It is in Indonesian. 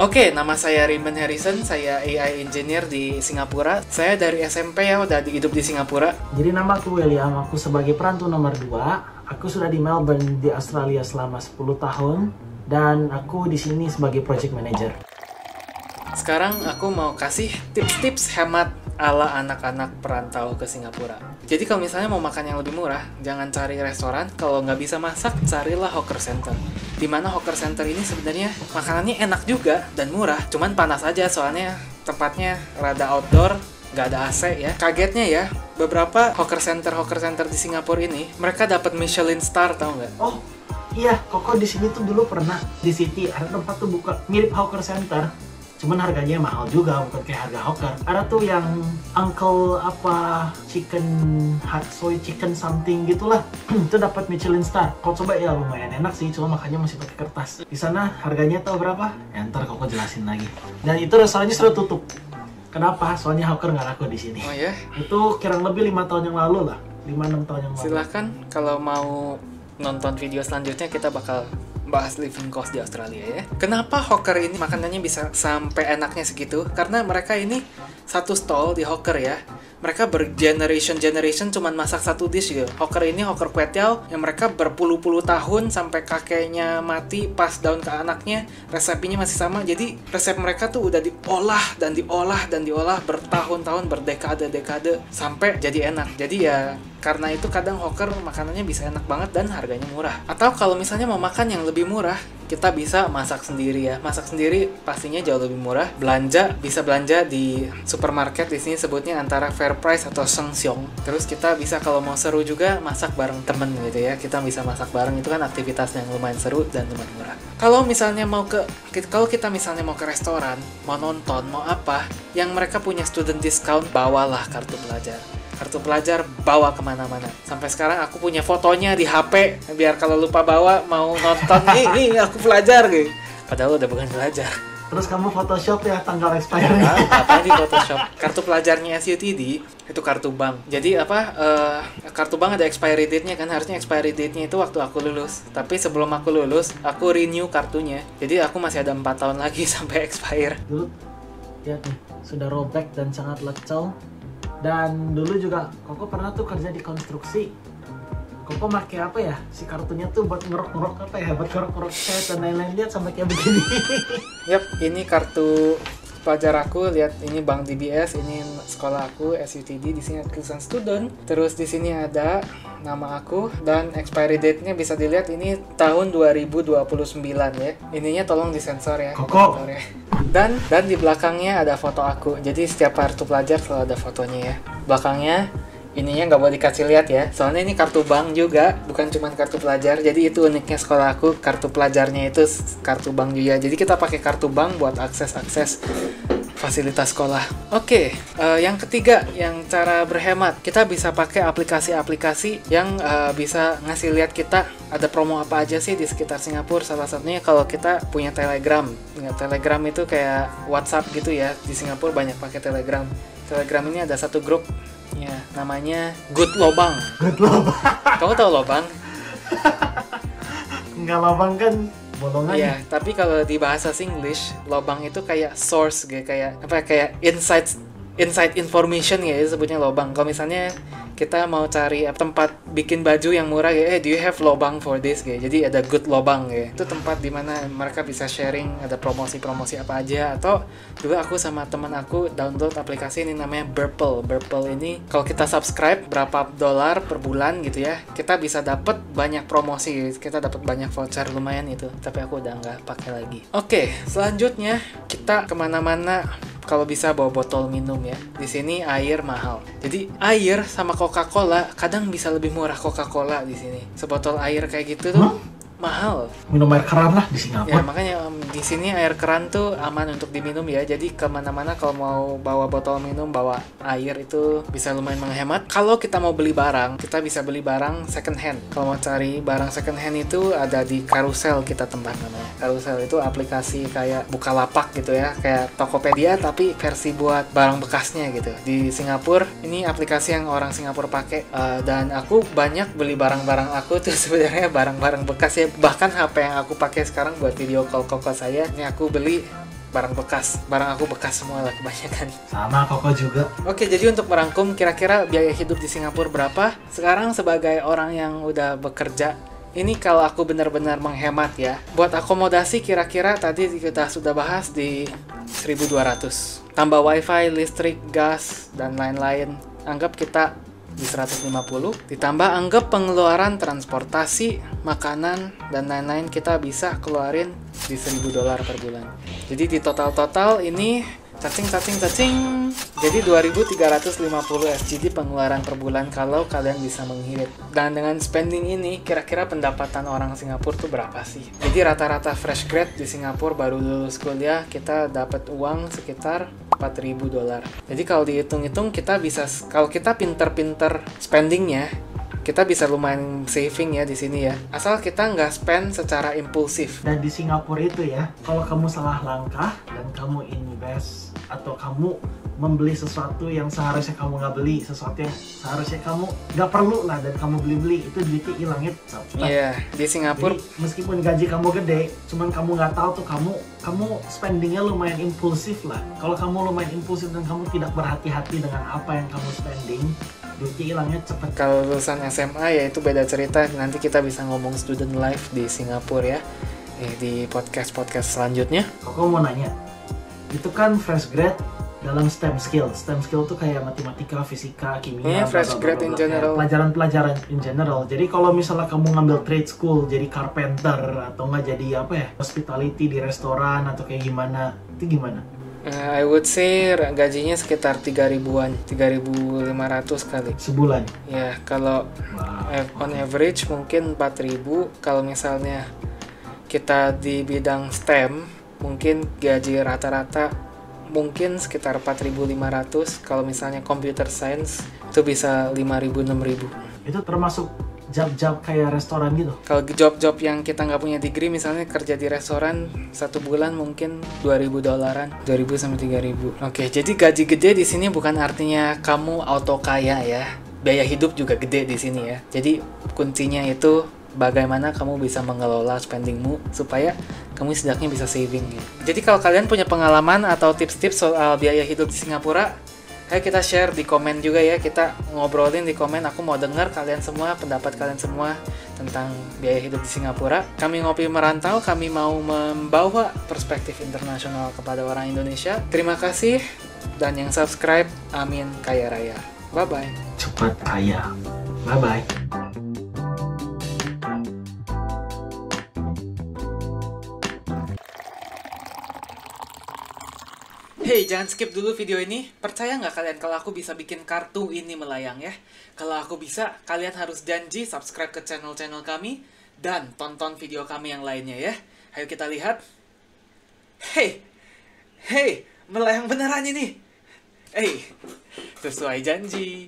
Oke, nama saya Raymond Harrison, saya AI Engineer di Singapura. Saya dari SMP ya, udah hidup di Singapura. Jadi nama aku William, aku sebagai perantau nomor 2. Aku sudah di Melbourne di Australia selama 10 tahun dan aku di sini sebagai project manager. Sekarang aku mau kasih tips-tips hemat ala anak-anak perantau ke Singapura. Jadi kalau misalnya mau makan yang lebih murah, jangan cari restoran. Kalau nggak bisa masak, carilah hawker center. Dimana hawker center ini sebenarnya makanannya enak juga dan murah, cuman panas aja soalnya tempatnya rada outdoor, nggak ada AC ya. Kagetnya ya, beberapa hawker center di Singapura ini mereka dapat Michelin star, tau nggak? Oh iya, Koko di sini tuh dulu pernah di City ada tempat tuh buka mirip hawker center. Cuman harganya mahal juga, bukan kayak harga hawker. Ada tuh yang Uncle apa chicken hot soy chicken something gitulah. Itu dapat Michelin star. Kau coba ya, lumayan enak sih, cuma makannya masih pakai kertas. Di sana harganya tahu berapa? Ya, ntar Koko jelasin lagi. Dan itu restorannya sudah tutup. Kenapa? Soalnya hawker nggak laku di sini. Oh ya? Itu kurang lebih 5 tahun yang lalu lah. 5-6 tahun yang lalu. Silahkan kalau mau nonton video selanjutnya kita bakal bahas living cost di Australia ya. Kenapa hawker ini makanannya bisa sampai enaknya segitu? Karena mereka ini satu stall di hawker ya. Mereka bergeneration cuman masak satu dish gitu. Hawker ini hawker kway teow yang mereka berpuluh-puluh tahun sampai kakeknya mati pas daun ke anaknya, resepnya masih sama. Jadi resep mereka tuh udah diolah bertahun-tahun, berdekade-dekade sampai jadi enak. Jadi ya karena itu kadang hawker makanannya bisa enak banget dan harganya murah. Atau kalau misalnya mau makan yang lebih murah, kita bisa masak sendiri ya. Masak sendiri pastinya jauh lebih murah. Bisa belanja di supermarket, di sini sebutnya antara Fair Price atau Sheng Siong. Terus kita bisa kalau mau seru juga masak bareng temen gitu ya. Kita bisa masak bareng, itu kan aktivitas yang lumayan seru dan lumayan murah. Kalau kita misalnya mau ke restoran, mau nonton, mau apa, yang mereka punya student discount, bawalah kartu pelajar. Kartu pelajar bawa kemana-mana. Sampai sekarang aku punya fotonya di HP, biar kalau lupa bawa mau nonton, nih aku pelajar gitu. Padahal udah bukan pelajar. Terus kamu Photoshop ya tanggal expiry-nya. Apa di Photoshop? Kartu pelajarnya SUTD itu kartu bank. Jadi kartu bank ada expiry date-nya kan, harusnya expiry date-nya itu waktu aku lulus. Tapi sebelum aku lulus, aku renew kartunya. Jadi aku masih ada 4 tahun lagi sampai expire. Dulu lihat nih, sudah robek dan sangat lecau. Dan dulu juga Koko pernah tuh kerja di konstruksi. Koko pakai apa ya? Si kartunya tuh buat ngerok-ngerok apa ya? Buat ngerok-ngerok cat dan lain-lain, lihat sampai kayak begini. Yap, ini kartu pelajar aku. Lihat, ini Bank DBS, ini sekolah aku SUTD, di sini ada tulisan student. Terus di sini ada nama aku dan expiry date-nya bisa dilihat ini tahun 2029 ya. Ininya tolong disensor ya. Koko. Dan di belakangnya ada foto aku. Jadi setiap kartu pelajar selalu ada fotonya ya. Belakangnya ininya nggak boleh dikasih lihat ya. Soalnya ini kartu bank juga, bukan cuma kartu pelajar. Jadi itu uniknya sekolah aku, kartu pelajarnya itu kartu bank juga. Jadi kita pakai kartu bank buat akses fasilitas sekolah. Oke, yang ketiga, yang cara berhemat, kita bisa pakai aplikasi-aplikasi yang bisa ngasih lihat kita ada promo apa aja sih di sekitar Singapura. Salah satunya kalau kita punya Telegram. Telegram itu kayak WhatsApp gitu ya. Di Singapura banyak pakai Telegram. Telegram ini ada satu grup ya, namanya Good Lobang. Good Lobang. Kamu tahu Lobang? Enggak, lobang kan bolongan. Iya, tapi kalau di bahasa Singlish, lobang itu kayak source gitu, kayak inside information ya, sebutnya lobang. Kalau misalnya kita mau cari tempat bikin baju yang murah ya, do you have lobang for this gitu. Jadi ada Good Lobang ya. Itu tempat dimana mereka bisa sharing, ada promosi-promosi apa aja. Atau dulu aku sama teman aku download aplikasi ini namanya Burple. Burple ini kalau kita subscribe berapa dolar per bulan gitu ya, kita bisa dapat banyak promosi. Kita dapat banyak voucher lumayan itu. Tapi aku udah nggak pakai lagi. Oke, selanjutnya kita kemana-mana kalau bisa bawa botol minum ya. Di sini air mahal. Jadi air sama Coca-Cola kadang bisa lebih murah Coca-Cola di sini. Sebotol air kayak gitu tuh mahal. Minum air keran lah di Singapura. Ya makanya di sini air keran tuh aman untuk diminum ya. Jadi kemana-mana kalau mau bawa botol minum, bawa air itu bisa lumayan menghemat. Kalau kita mau beli barang, kita bisa beli barang second hand. Kalau mau cari barang second hand itu ada di Carousel, kita tempat namanya. Carousel itu aplikasi kayak Bukalapak gitu ya, kayak Tokopedia tapi versi buat barang bekasnya gitu. Di Singapura ini aplikasi yang orang Singapura pakai, dan aku banyak beli barang-barang aku tuh sebenarnya barang-barang bekas ya. Bahkan HP yang aku pakai sekarang buat video call koko saya, ini aku beli barang bekas. Barang aku bekas semua lah kebanyakan. Sama Koko juga. Oke, jadi untuk merangkum kira-kira biaya hidup di Singapura berapa? Sekarang sebagai orang yang udah bekerja, ini kalau aku benar-benar menghemat ya. Buat akomodasi kira-kira tadi kita sudah bahas di 1.200. Tambah wifi, listrik, gas, dan lain-lain. Anggap kita di 150. Ditambah anggap pengeluaran transportasi, makanan, dan lain-lain, kita bisa keluarin di $1.000 per bulan. Jadi di total-total ini cacing. Jadi 2.350 SGD pengeluaran per bulan kalau kalian bisa menghirit. Dan dengan spending ini, kira-kira pendapatan orang Singapura tuh berapa sih? Jadi rata-rata fresh grad di Singapura baru lulus kuliah, kita dapat uang sekitar $4.000. Jadi kalau dihitung-hitung, kita bisa, kalau kita pinter-pinter spendingnya, kita bisa lumayan saving ya di sini ya. Asal kita nggak spend secara impulsif. Dan di Singapura itu ya, kalau kamu salah langkah dan kamu invest atau kamu membeli sesuatu yang seharusnya kamu nggak beli, sesuatu yang seharusnya kamu nggak perlu lah dan kamu beli, itu duitnya hilangnya cepat. Iya, di Singapura. Jadi, meskipun gaji kamu gede, cuman kamu nggak tahu tuh kamu spendingnya lumayan impulsif lah. Kalau kamu lumayan impulsif dan kamu tidak berhati-hati dengan apa yang kamu spending, duitnya hilangnya cepet. Kalau lulusan SMA ya itu beda cerita. Nanti kita bisa ngomong student life di Singapura ya, di podcast selanjutnya. Koko mau nanya, itu kan fresh grad dalam STEM skill. STEM skill tuh kayak matematika, fisika, kimia, fresh grad in general. Pelajaran-pelajaran in general. Jadi kalau misalnya kamu ngambil trade school, jadi carpenter atau nggak jadi apa ya, hospitality di restoran atau kayak gimana, itu gimana? I would say gajinya sekitar 3.000-an, 3.500 kali. Sebulan? Ya, kalau on average mungkin 4.000. Kalau misalnya kita di bidang STEM, mungkin gaji rata-rata mungkin sekitar 4.500. Kalau misalnya computer science itu bisa 5.000, 6.000. Itu termasuk job-job kayak restoran gitu? Kalau job-job yang kita nggak punya degree, misalnya kerja di restoran, 1 bulan mungkin $2.000, 2.000 sampai 3.000. Oke, jadi gaji gede di sini bukan artinya kamu auto kaya ya. Biaya hidup juga gede di sini ya. Jadi kuncinya itu bagaimana kamu bisa mengelola spendingmu supaya kamu setidaknya bisa saving gitu. Jadi kalau kalian punya pengalaman atau tips-tips soal biaya hidup di Singapura, ayo kita share di komen juga ya. Kita ngobrolin di komen. Aku mau dengar kalian semua, pendapat kalian semua tentang biaya hidup di Singapura. Kami Ngopi Merantau, kami mau membawa perspektif internasional kepada orang Indonesia. Terima kasih, dan yang subscribe, amin kaya raya. Bye-bye. Cepat kaya. Bye-bye. Hey, jangan skip dulu video ini. Percaya nggak kalian kalau aku bisa bikin kartu ini melayang ya? Kalau aku bisa, kalian harus janji subscribe ke channel-channel kami dan tonton video kami yang lainnya ya. Ayo kita lihat. Hey, melayang beneran ini. Sesuai janji.